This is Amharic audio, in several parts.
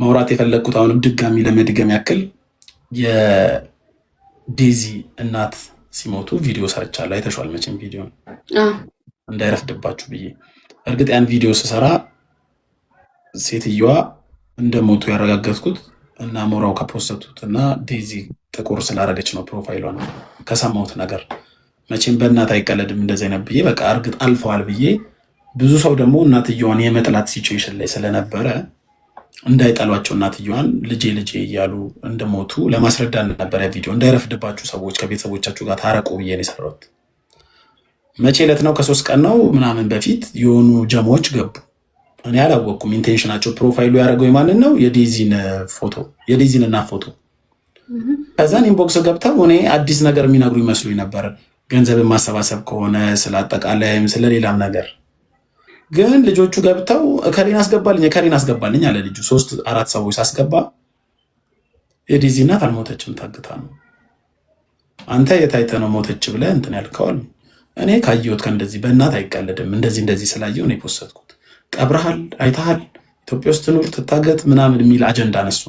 ማውራት የፈለግኩት አሁንም ድጋሚ ለመድገም ያክል የዴዚ እናት ሲሞቱ ቪዲዮ ሰርቻለሁ። አይተሽዋል መቼም ቪዲዮ እንዳይረፍድባችሁ ብዬ። እርግጥ ያን ቪዲዮ ስሰራ ሴትዮዋ እንደሞቱ ያረጋገጥኩት እና ሞራው ከፖስተቱት እና ዴዚ ጥቁር ስላረገች ነው ፕሮፋይሏን ከሰማሁት ነገር። መቼም በእናት አይቀለድም እንደዚህ አይነት ብዬ በቃ እርግጥ አልፈዋል ብዬ። ብዙ ሰው ደግሞ እናትየዋን የመጥላት ሲቹዌሽን ላይ ስለነበረ እንዳይጠሏቸው እናትየዋን ልጄ ልጄ እያሉ እንደሞቱ ለማስረዳት ነበረ ቪዲዮ። እንዳይረፍድባችሁ ሰዎች ከቤተሰቦቻችሁ ጋር ታረቁ ብዬ ነው የሰራሁት። መቼ ዕለት ነው? ከ3 ቀን ነው ምናምን በፊት የሆኑ ጀሞች ገቡ። እኔ አላወቅኩም ኢንቴንሽናቸው። ፕሮፋይሉ ያደረገው የማንን ነው? የዴዚን ፎቶ፣ የዴዚን እናት ፎቶ። ከዛን ኢንቦክስ ገብተው እኔ አዲስ ነገር የሚነግሩ ይመስሉኝ ነበር፣ ገንዘብን ማሰባሰብ ከሆነ ስለ አጠቃላይም ስለሌላም ነገር። ግን ልጆቹ ገብተው እከሌን አስገባልኝ አለ ልጁ። 3-4 ሰዎች ሳስገባ የዴዚ እናት አልሞተችም፣ ታግታ ነው። አንተ የታይተ ነው ሞተች ብለህ እንትን ያልከዋል። እኔ ካየሁት ከእንደዚህ በእናት አይቀለድም። እንደዚህ ስላየው ነው የፖስተትኩት። ቀብረሃል፣ አይተሃል፣ ኢትዮጵያ ውስጥ ትኑር ትታገት ምናምን የሚል አጀንዳ ነሱ።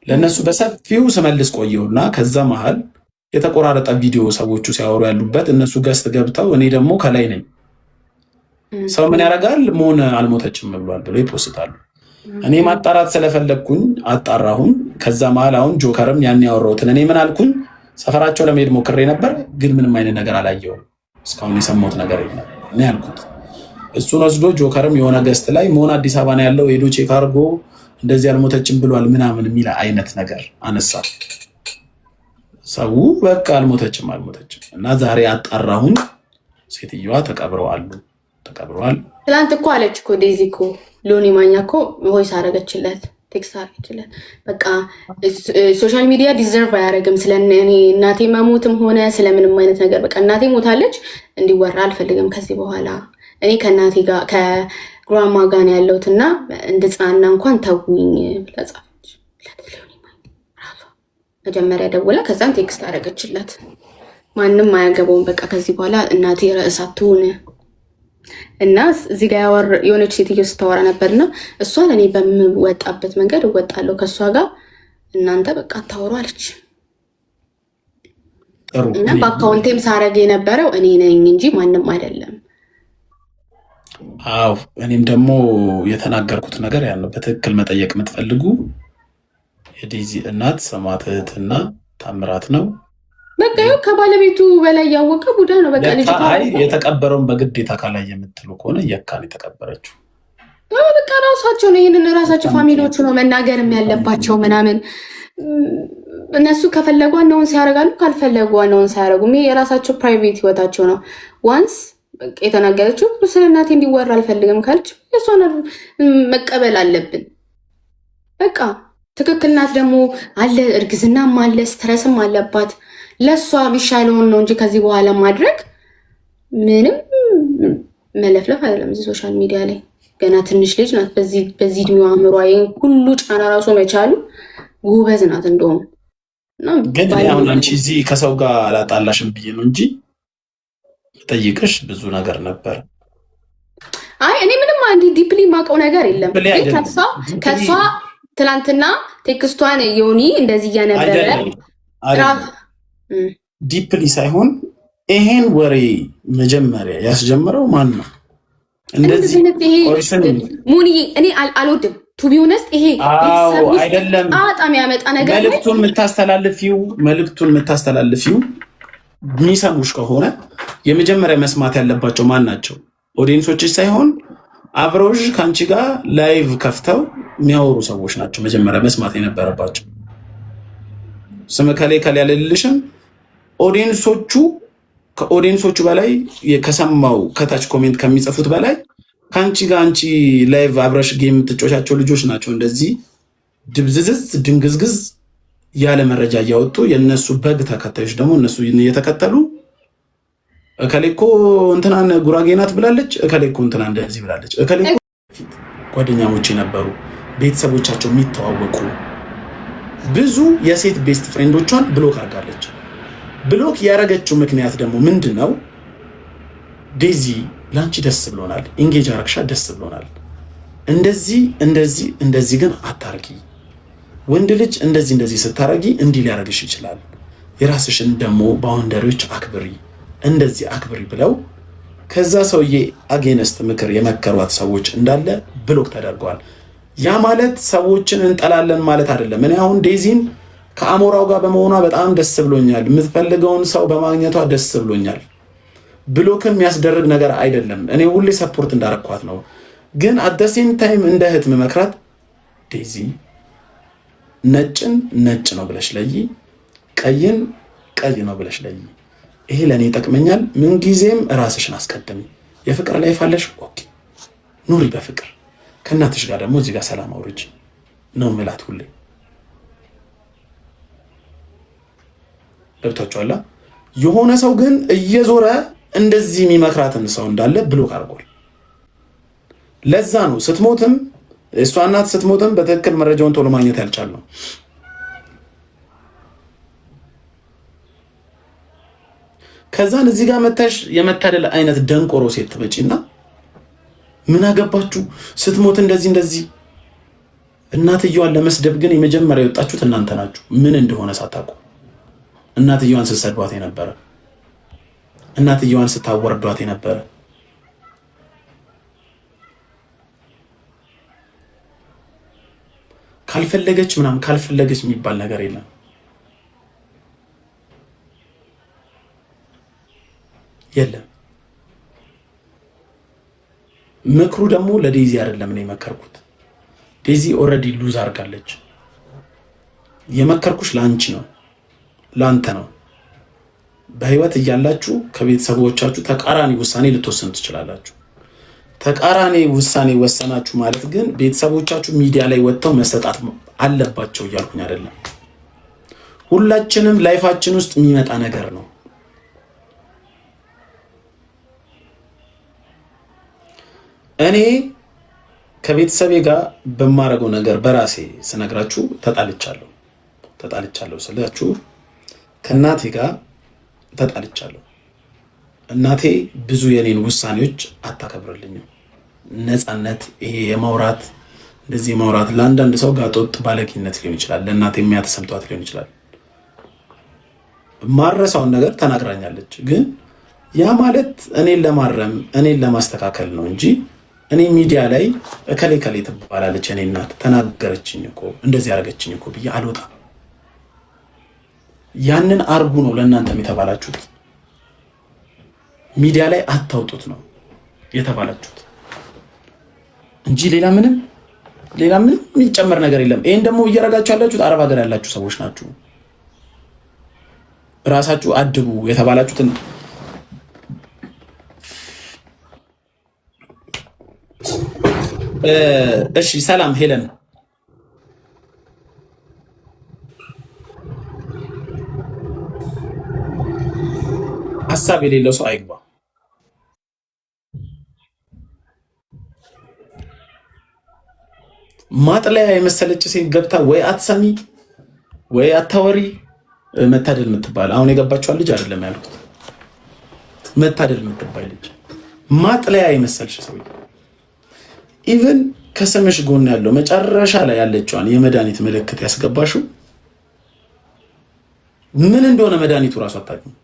ለእነሱ በሰፊው ስመልስ ቆየውና ከዛ መሀል የተቆራረጠ ቪዲዮ ሰዎቹ ሲያወሩ ያሉበት እነሱ ገስት ገብተው እኔ ደግሞ ከላይ ነኝ። ሰው ምን ያደርጋል? መሆን አልሞተችም ብሏል ብሎ ይፖስታሉ። እኔ ማጣራት ስለፈለግኩኝ አጣራሁን። ከዛ መሀል አሁን ጆከርም ያን ያወራሁትን እኔ ምን አልኩኝ? ሰፈራቸው ለመሄድ ሞክሬ ነበር፣ ግን ምንም አይነት ነገር አላየውም። እስካሁን የሰማሁት ነገር የለም እኔ ያልኩት። እሱን ወስዶ ጆከርም የሆነ ገስት ላይ መሆን አዲስ አበባ ነው ያለው ሄዶ ቼክ አድርጎ እንደዚህ አልሞተችም ብሏል ምናምን የሚል አይነት ነገር አነሳ። ሰው በቃ አልሞተችም እና ዛሬ አጣራሁን። ሴትዮዋ ተቀብረዋል። ትላንት እኮ አለች እኮ ዴዚ እኮ ሎኒ ማኛ እኮ ቮይስ አረገችለት፣ ቴክስት አረገችለት። በቃ ሶሻል ሚዲያ ዲዘርቭ አያደርግም ስለ እኔ እናቴ መሞትም ሆነ ስለምንም አይነት ነገር። በቃ እናቴ ሞታለች እንዲወራ አልፈልግም ከዚህ በኋላ። እኔ ከእናቴ ጋር ከግራማ ጋር ነው ያለሁት እና እንድጽናና እንኳን ተውኝ ብላ ጻፈች። መጀመሪያ ደውላ ከዛም ቴክስት አረገችለት። ማንም አያገባውም በቃ ከዚህ በኋላ እናቴ ርዕስ አትሁን። እና እዚህ ጋር የሆነች ሴትዮ ስታወራ ነበርና እሷን እኔ በምወጣበት መንገድ እወጣለሁ ከእሷ ጋር፣ እናንተ በቃ አታወሩ አለች። እና በአካውንቴም ሳረግ የነበረው እኔ ነኝ እንጂ ማንም አይደለም። አዎ እኔም ደግሞ የተናገርኩት ነገር ያን ነው። በትክክል መጠየቅ የምትፈልጉ የዴዚ እናት ሰማዕትና ታምራት ነው። በቃ ይኸው ከባለቤቱ በላይ ያወቀ ቡዳ ነው። በቃ ልጅ የተቀበረውን በግዴታ ካላይ የምትሉ ከሆነ የካን የተቀበረችው በቃ ራሳቸው ነው። ይህንን ራሳቸው ፋሚሊዎቹ ነው መናገርም ያለባቸው ምናምን። እነሱ ከፈለጉ ዋናውን ሲያደርጋሉ፣ ካልፈለጉ ዋናውን ሳያደርጉ የራሳቸው ፕራይቬት ህይወታቸው ነው። ዋንስ የተናገረችው ስለ እናቴ እንዲወራ አልፈልግም ካለች የሷን መቀበል አለብን። በቃ ትክክል ናት። ደግሞ አለ እርግዝናም አለ ስትረስም አለባት። ለእሷ የሚሻለውን ነው እንጂ ከዚህ በኋላ ማድረግ ምንም መለፍለፍ አይደለም። እዚህ ሶሻል ሚዲያ ላይ ገና ትንሽ ልጅ ናት። በዚህ እድሜዋ አእምሯ ሁሉ ጫና ራሱ መቻሉ ጎበዝ ናት። እንደውም ግን አሁን አንቺ እዚህ ከሰው ጋር አላጣላሽም ብዬ ነው እንጂ ጠይቅሽ ብዙ ነገር ነበር። አይ እኔ ምንም አንዲ ዲፕሊ ማውቀው ነገር የለም። ግን ከሷ ትላንትና ቴክስቷን ዮኒ እንደዚህ እያነበረ ዲፕሊ ሳይሆን ይሄን ወሬ መጀመሪያ ያስጀመረው ማን ነው? እንደዚህ ሙኒ እኔ አልወድም ቱ ቢ ሆነስት። ይሄ አይደለም በጣም ያመጣ ነገር መልእክቱን የምታስተላልፊው የሚሰሙሽ ከሆነ የመጀመሪያ መስማት ያለባቸው ማን ናቸው? ኦዲየንሶችሽ ሳይሆን አብረውሽ ከአንቺ ጋር ላይቭ ከፍተው የሚያወሩ ሰዎች ናቸው መጀመሪያ መስማት የነበረባቸው። ስም ከላይ ያለልሽም ከኦዲየንሶቹ በላይ ከሰማው ከታች ኮሜንት ከሚጽፉት በላይ ከአንቺ ጋር አንቺ ላይቭ አብረሽ ጌም የምትጮቻቸው ልጆች ናቸው እንደዚህ ድብዝዝዝ ድንግዝግዝ ያለ መረጃ እያወጡ የእነሱ በግ ተከታዮች ደግሞ እነሱ እየተከተሉ እከሌኮ እንትናን ጉራጌ ናት ብላለች፣ እከሌኮ እንትና እንደዚህ ብላለች። እከሌኮ ጓደኛሞች የነበሩ ቤተሰቦቻቸው የሚተዋወቁ ብዙ የሴት ቤስት ፍሬንዶቿን ብሎክ አድርጋለች። ብሎክ ያደረገችው ምክንያት ደግሞ ምንድነው? ዴዚ ላንቺ ደስ ብሎናል፣ ኢንጌጅ አረግሻ ደስ ብሎናል፣ እንደዚህ ግን አታርጊ፣ ወንድ ልጅ እንደዚህ ስታረጊ እንዲህ ሊያረግሽ ይችላል፣ የራስሽን ደግሞ ባውንደሪዎች አክብሪ፣ እንደዚህ አክብሪ ብለው ከዛ ሰውዬ አጌነስት ምክር የመከሯት ሰዎች እንዳለ ብሎክ ተደርገዋል። ያ ማለት ሰዎችን እንጠላለን ማለት አይደለም። እኔ አሁን ዴዚን ከአሞራው ጋር በመሆኗ በጣም ደስ ብሎኛል። የምትፈልገውን ሰው በማግኘቷ ደስ ብሎኛል። ብሎክም የሚያስደርግ ነገር አይደለም። እኔ ሁሌ ሰፖርት እንዳረኳት ነው። ግን አደሴም ታይም እንደ እህት መመክራት ዴዚ ነጭን ነጭ ነው ብለሽ ለይ፣ ቀይን ቀይ ነው ብለሽ ለይ። ይሄ ለእኔ ይጠቅመኛል። ምንጊዜም ራስሽን አስቀድሚ። የፍቅር ላይፍ አለሽ፣ ኦኬ ኑሪ በፍቅር። ከእናትሽ ጋር ደግሞ እዚህ ጋር ሰላም አውርጂ ነው ምላት ሁሌ። ገብቷችኋል? የሆነ ሰው ግን እየዞረ እንደዚህ የሚመክራትን ሰው እንዳለ ብሎክ አድርጓል። ለዛ ነው ስትሞትም እሷ እናት ስትሞትም በትክክል መረጃውን ቶሎ ማግኘት ያልቻልነው። ከዛን እዚህ ጋር መተሽ የመታደል አይነት ደንቆሮ ሴት ትመጪና ምን አገባችሁ ስትሞት እንደዚህ እናትየዋን ለመስደብ ግን የመጀመሪያ የወጣችሁት እናንተ ናችሁ። ምን እንደሆነ ሳታውቁ እናትየዋን ስትሰድቧት የነበረ፣ እናትየዋን ስታወርዷት የነበረ፣ ካልፈለገች ምናምን ካልፈለገች የሚባል ነገር የለም። የለም። ምክሩ ደግሞ ለዴዚ አይደለም ነው የመከርኩት። ዴዚ ኦልሬዲ ሉዝ አድርጋለች። የመከርኩሽ ለአንቺ ነው፣ ለአንተ ነው። በህይወት እያላችሁ ከቤተሰቦቻችሁ ተቃራኒ ውሳኔ ልትወስኑ ትችላላችሁ። ተቃራኒ ውሳኔ ወሰናችሁ ማለት ግን ቤተሰቦቻችሁ ሚዲያ ላይ ወጥተው መሰጣት አለባቸው እያልኩኝ አይደለም። ሁላችንም ላይፋችን ውስጥ የሚመጣ ነገር ነው። እኔ ከቤተሰቤ ጋር በማረገው ነገር በራሴ ስነግራችሁ ተጣልቻለሁ ስላችሁ ከእናቴ ጋር ተጣልቻለሁ። እናቴ ብዙ የኔን ውሳኔዎች አታከብርልኝም። ነፃነት፣ ይሄ የማውራት እንደዚህ የማውራት ለአንዳንድ ሰው ጋጦጥ ባለቂነት ሊሆን ይችላል፣ ለእናቴ የሚያተሰምቷት ሊሆን ይችላል። ማረሳውን ነገር ተናግራኛለች። ግን ያ ማለት እኔን ለማረም እኔን ለማስተካከል ነው እንጂ እኔ ሚዲያ ላይ እከሌ ከሌ ትባላለች እኔ እናት ተናገረችኝ እኮ እንደዚህ ያደረገችኝ እኮ ብዬ አልወጣም። ያንን አርጉ ነው ለእናንተም የተባላችሁት። ሚዲያ ላይ አታውጡት ነው የተባላችሁት እንጂ ሌላ ምንም የሚጨመር ነገር የለም። ይሄን ደግሞ እያረጋችሁ ያላችሁት አረብ ሀገር ያላችሁ ሰዎች ናችሁ። ራሳችሁ አድቡ የተባላችሁትን እሺ። ሰላም ሄለን፣ ሀሳብ የሌለው ሰው አይግባ። ማጥለያ የመሰለች ሴት ገብታ ወይ አትሰሚ ወይ አታወሪ። መታደል የምትባል አሁን የገባችኋል ልጅ አይደለም ያልኩት፣ መታደል የምትባል ልጅ ማጥለያ የመሰልሽ ሰው ኢቭን ከስምሽ ጎን ያለው መጨረሻ ላይ ያለችዋን የመድኃኒት ምልክት ያስገባሽው ምን እንደሆነ መድኃኒቱ እራሱ አታውቂም።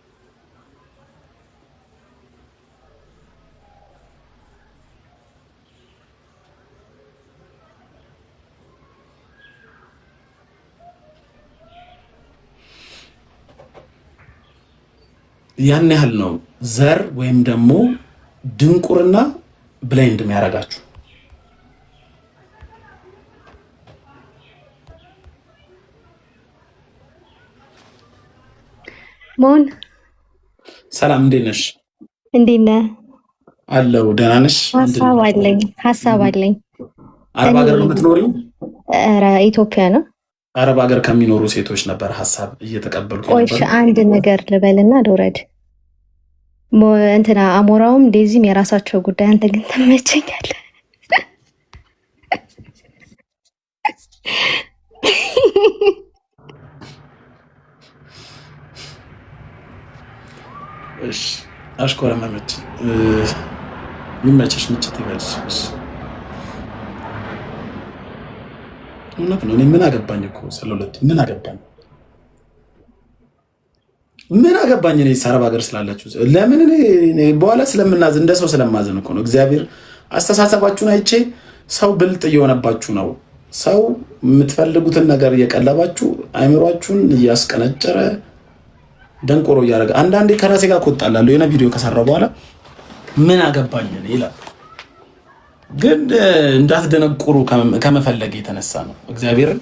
ያን ያህል ነው ዘር ወይም ደግሞ ድንቁርና ብላይንድ የሚያረጋችሁ። ሞን ሰላም፣ እንዴት ነሽ? እንዴት ነህ? አለው። ደህና ነሽ? ሀሳብ አለኝ። አረብ ሀገር ነው የምትኖሪው? ኧረ ኢትዮጵያ ነው። አረብ ሀገር ከሚኖሩ ሴቶች ነበር ሀሳብ እየተቀበልኩ ነበር። ቆይሽ አንድ ነገር ልበልና ልውረድ። እንትና አሞራውም ዴዚም የራሳቸው ጉዳይ፣ አንተ ግን ተመቸኛለህ። እሺ አሽኮረመመች። ይመችሽ፣ ምችት ይበልሽ። እውነት ነው። እኔ ምን አገባኝ እኮ ስለሁለት ምን አገባኝ? ምን አገባኝ? እኔ አረብ ሀገር ስላላችሁ ለምን እኔ በኋላ ስለምናዝ እንደ ሰው ስለማዘን እኮ ነው። እግዚአብሔር አስተሳሰባችሁን አይቼ ሰው ብልጥ እየሆነባችሁ ነው። ሰው የምትፈልጉትን ነገር እየቀለባችሁ አይምሯችሁን እያስቀነጨረ ደንቆሮ እያደረገ አንዳንዴ ከራሴ ጋር እቆጣላለሁ። የሆነ ቪዲዮ ከሰራው በኋላ ምን አገባኝ ይላል። ግን እንዳትደነቁሩ ከመፈለግ የተነሳ ነው። እግዚአብሔርን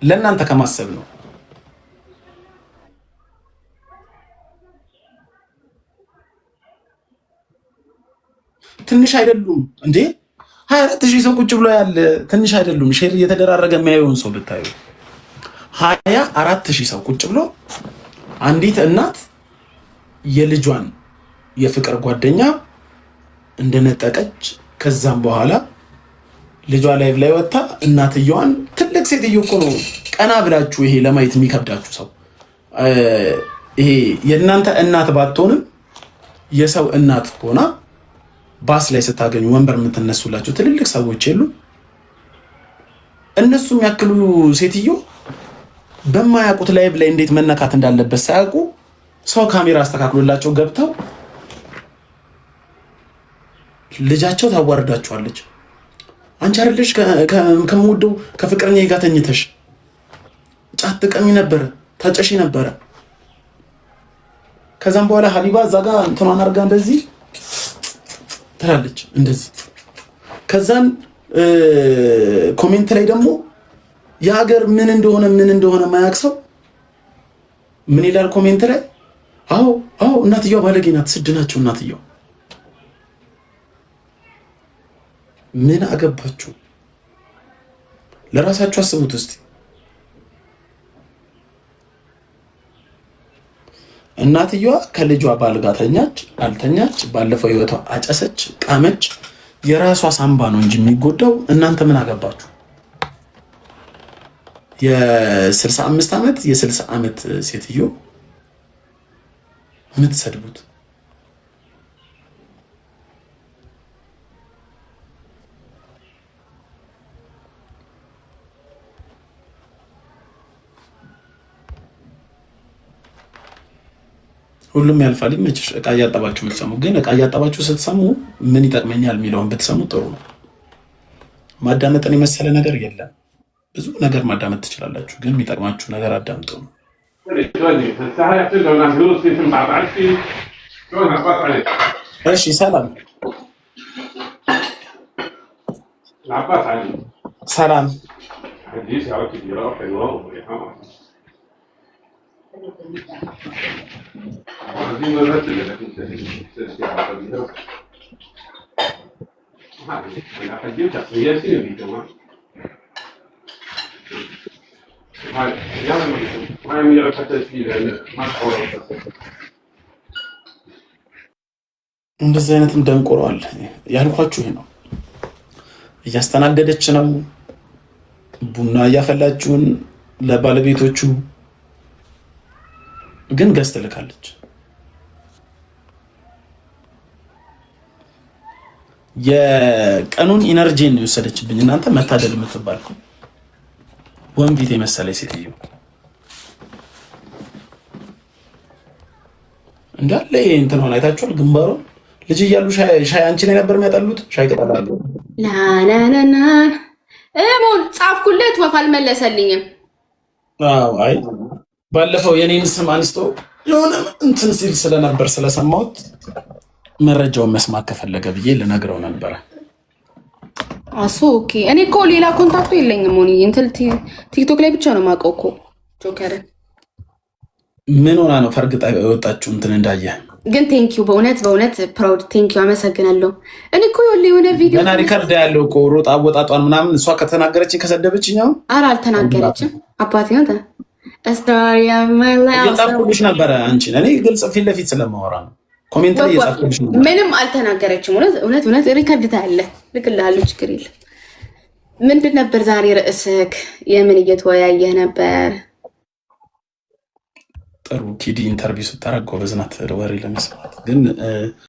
ለእናንተ ከማሰብ ነው። ትንሽ አይደሉም እንዴ? 24,000 ሰው ቁጭ ብሎ ያለ ትንሽ አይደሉም? ሼር እየተደራረገ የሚያየውን ሰው ብታዩ 24,000 ሰው ቁጭ ብሎ አንዲት እናት የልጇን የፍቅር ጓደኛ እንደነጠቀች ከዛም በኋላ ልጇ ላይቭ ላይ ወጣ እናትየዋን ትልቅ ሴትዮ እኮ ነው። ቀና ብላችሁ ይሄ ለማየት የሚከብዳችሁ ሰው ይሄ የእናንተ እናት ባትሆንም የሰው እናት ሆና ባስ ላይ ስታገኙ ወንበር የምትነሱላቸው ትልልቅ ሰዎች የሉ? እነሱ የሚያክሉ ሴትዮ በማያውቁት ላይቭ ላይ እንዴት መነካት እንዳለበት ሳያውቁ ሰው ካሜራ አስተካክሎላቸው ገብተው ልጃቸው ታዋርዳቸዋለች። አንቺ አይደለሽ ከምወደው ከፍቅረኛ ጋር ተኝተሽ ጫት ትቀሚ ነበረ፣ ታጨሺ ነበረ። ከዛም በኋላ ሀቢባ እዛ ጋር እንትኗን አድርጋ እንደዚህ ትላለች እንደዚህ። ከዛን ኮሜንት ላይ ደግሞ የሀገር ምን እንደሆነ ማያውቅ ሰው ምን ይላል ኮሜንት ላይ? አዎ እናትየዋ ባለጌ ናት፣ ስድ ናቸው እናትየዋ። ምን አገባችሁ? ለራሳችሁ አስቡት እስቲ። እናትየዋ ከልጇ ባል ጋር ተኛች አልተኛች፣ ባለፈው ህይወቷ አጨሰች ቃመች፣ የራሷ ሳምባ ነው እንጂ የሚጎዳው እናንተ ምን አገባችሁ? የ65 ዓመት የ60 ዓመት ሴትዮ የምትሰድቡት ሁሉም ያልፋል። ይመችሽ። እቃ እያጠባችሁ የምትሰሙ ግን እቃ እያጠባችሁ ስትሰሙ ምን ይጠቅመኛል የሚለውን ብትሰሙ ጥሩ ነው። ማዳመጥን የመሰለ ነገር የለም። ብዙ ነገር ማዳመጥ ትችላላችሁ፣ ግን የሚጠቅማችሁ ነገር አዳምጡ ነው። እሺ ሰላም ሰላም እንደዚህ አይነትም ደንቆረዋል ያልኳችሁ ይሄ ነው። እያስተናገደች ነው፣ ቡና እያፈላችሁን ለባለቤቶቹ ግን ገዝት ልካለች። የቀኑን ኢነርጂን የወሰደችብኝ እናንተ መታደል የምትባል ወንፊት የመሰለ ሴትዮ እንዳለ እንትኗን አይታችኋል? ግንባሯን ልጅ እያሉ ሻይ አንቺ ላይ ነበር የሚያጠሉት። ሻይ ተጠላሉ ላናናና እሞን ጻፍኩለት፣ ወፍ አልመለሰልኝም። አይ ባለፈው የኔን ስም አንስቶ የሆነ እንትን ሲል ስለነበር ስለሰማሁት መረጃውን መስማት ከፈለገ ብዬ ልነግረው ነበረ። አሶ ኦኬ። እኔ እኮ ሌላ ኮንታክቱ የለኝም። ሆኒ እንትን ቲክቶክ ላይ ብቻ ነው የማውቀው እኮ ጆከርን። ምን ሆና ነው ፈርግጣ የወጣችሁ? እንትን እንዳየ ግን ቴንኪዩ፣ በእውነት ፕራውድ ቴንኪዩ፣ አመሰግናለሁ። እኔ እኮ የሆነ ቪዲዮ ገና ሪከርድ ያለው እኮ ሮጣ አወጣጧን ምናምን እሷ ከተናገረችኝ ከሰደበችኝ ነው። ኧረ አልተናገረችም። አባቴ ነው እየጻፍኩልሽ ነበረ አንቺን። እኔ ግልጽ ፊት ለፊት ስለማወራ ነው። ኮሜንት ላይ እየጻፍኩልሽ ነበር። ምንም አልተናገረችም። እውነት ሪከርድ ታያለህ፣ ልክልሃለሁ፣ ችግር የለም። ምንድን ነበር ዛሬ ርዕስክ? የምን እየተወያየህ ነበር? ጥሩ ኪዲ ኢንተርቪው ስታረግ ጎበዝ ናት ወሬ ለመስማት ግን